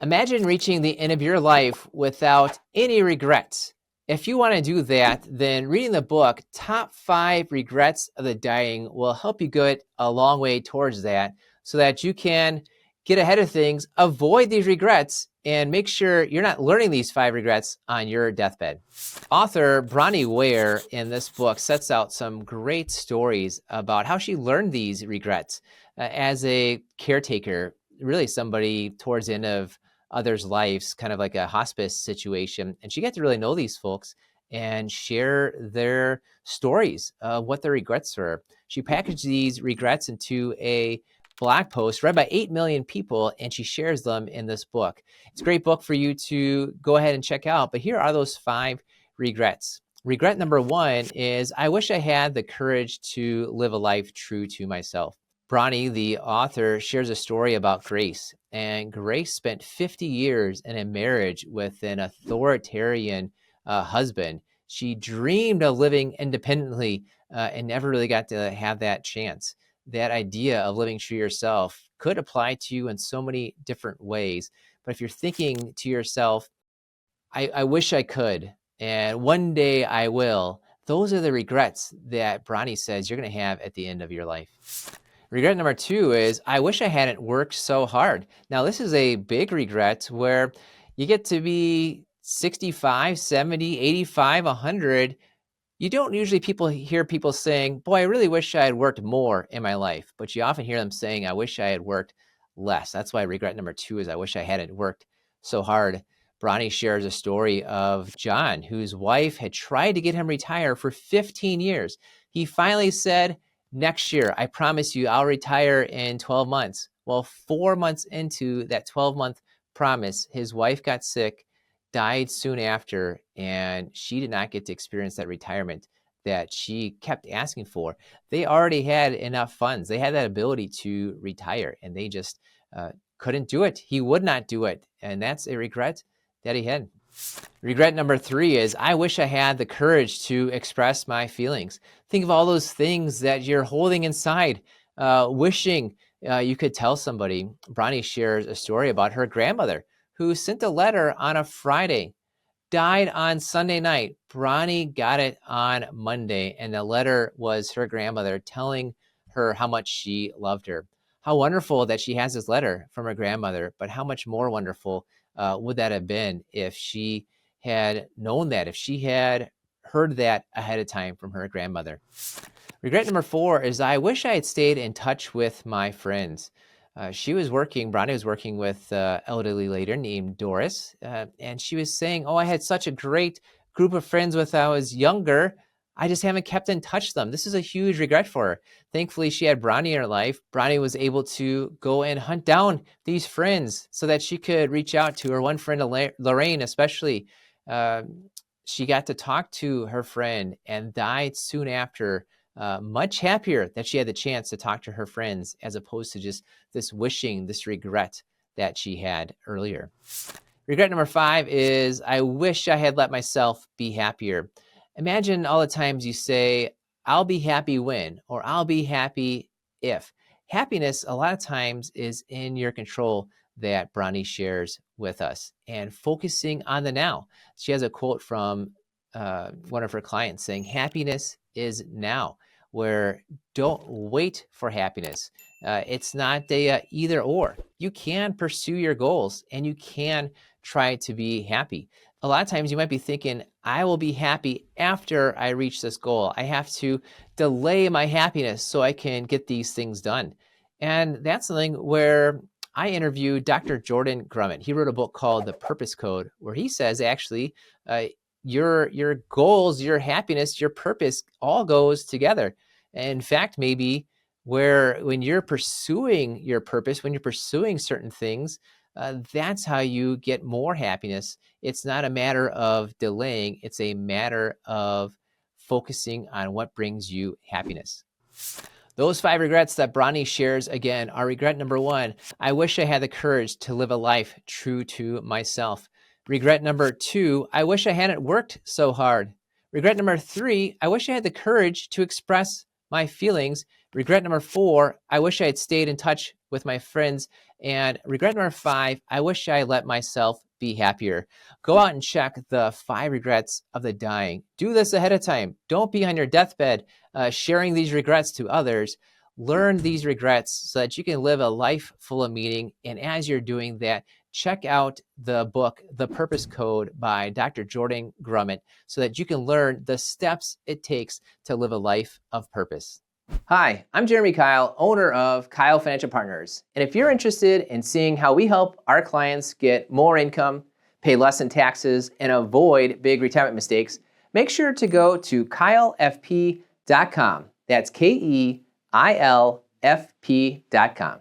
Imagine reaching the end of your life without any regrets. If you want to do that, then reading the book, Top 5 Regrets of the Dying, will help you get a long way towards that so that you can get ahead of things, avoid these regrets, and make sure you're not learning these 5 regrets on your deathbed. Author Bronnie Ware in this book sets out some great stories about how she learned these regrets as a caretaker, really somebody towards the end of others' lives, kind of like a hospice situation. And she got to really know these folks and share their stories of what their regrets were. She packaged these regrets into a blog post read by 8 million people, and she shares them in this book. It's a great book for you to go ahead and check out. But here are those 5 regrets. Regret number 1 is, I wish I had the courage to live a life true to myself. Bronnie, the author, shares a story about Grace. And Grace spent 50 years in a marriage with an authoritarian husband. She dreamed of living independently and never really got to have that chance. That idea of living true to yourself could apply to you in so many different ways. But if you're thinking to yourself, I wish I could, and one day I will, those are the regrets that Bronnie says you're going to have at the end of your life. Regret number 2 is, I wish I hadn't worked so hard. Now, this is a big regret where you get to be 65, 70, 85, 100. You don't usually hear people saying, boy, I really wish I had worked more in my life. But you often hear them saying, I wish I had worked less. That's why regret number 2 is, I wish I hadn't worked so hard. Bronnie shares a story of John, whose wife had tried to get him retired for 15 years. He finally said, next year, I promise you, I'll retire in 12 months. Well, 4 months into that 12-month promise, his wife got sick, died soon after, and she did not get to experience that retirement that she kept asking for. They already had enough funds. They had that ability to retire, and they just couldn't do it. He would not do it, and that's a regret that he had. Regret number 3 is, I wish I had the courage to express my feelings. Think of all those things that you're holding inside, wishing you could tell somebody. Bronnie shares a story about her grandmother who sent a letter on a Friday, died on Sunday night. Bronnie got it on Monday, and the letter was her grandmother telling her how much she loved her. How wonderful that she has this letter from her grandmother, but how much more wonderful would that have been if she had known that, if she had heard that ahead of time from her grandmother. Regret number 4 is, I wish I had stayed in touch with my friends. Bronnie was working with an elderly lady named Doris, and she was saying, I had such a great group of friends when I was younger. I just haven't kept in touch with them. This is a huge regret for her. Thankfully, she had Bronnie in her life. Bronnie was able to go and hunt down these friends so that she could reach out to her one friend, Lorraine, especially. She got to talk to her friend and died soon after, much happier that she had the chance to talk to her friends as opposed to just this wishing, this regret that she had earlier. Regret number 5 is, I wish I had let myself be happier. Imagine all the times you say, I'll be happy when, or I'll be happy if. Happiness, a lot of times, is in your control, that Bronnie shares with us, and focusing on the now. She has a quote from one of her clients saying, happiness is now, where don't wait for happiness. It's not a either or. You can pursue your goals and you can try to be happy. A lot of times you might be thinking, I will be happy after I reach this goal. I have to delay my happiness so I can get these things done. And that's something where I interviewed Dr. Jordan Grummett. He wrote a book called The Purpose Code, where he says actually your goals, your happiness, your purpose all goes together. In fact, maybe when you're pursuing your purpose, when you're pursuing certain things, that's how you get more happiness. It's not a matter of delaying. It's a matter of focusing on what brings you happiness. Those 5 regrets that Bronnie shares, again, are regret number 1. I wish I had the courage to live a life true to myself. Regret number 2, I wish I hadn't worked so hard. Regret number 3, I wish I had the courage to express my feelings. Regret number 4, I wish I had stayed in touch with my friends. And regret number 5, I wish I let myself be happier. Go out and check the 5 regrets of the dying. Do this ahead of time. Don't be on your deathbed sharing these regrets to others. Learn these regrets so that you can live a life full of meaning. And as you're doing that, check out the book, The Purpose Code by Dr. Jordan Grummett, so that you can learn the steps it takes to live a life of purpose. Hi, I'm Jeremy Keil, owner of Keil Financial Partners. And if you're interested in seeing how we help our clients get more income, pay less in taxes, and avoid big retirement mistakes, make sure to go to keilfp.com. That's KEILFP.com.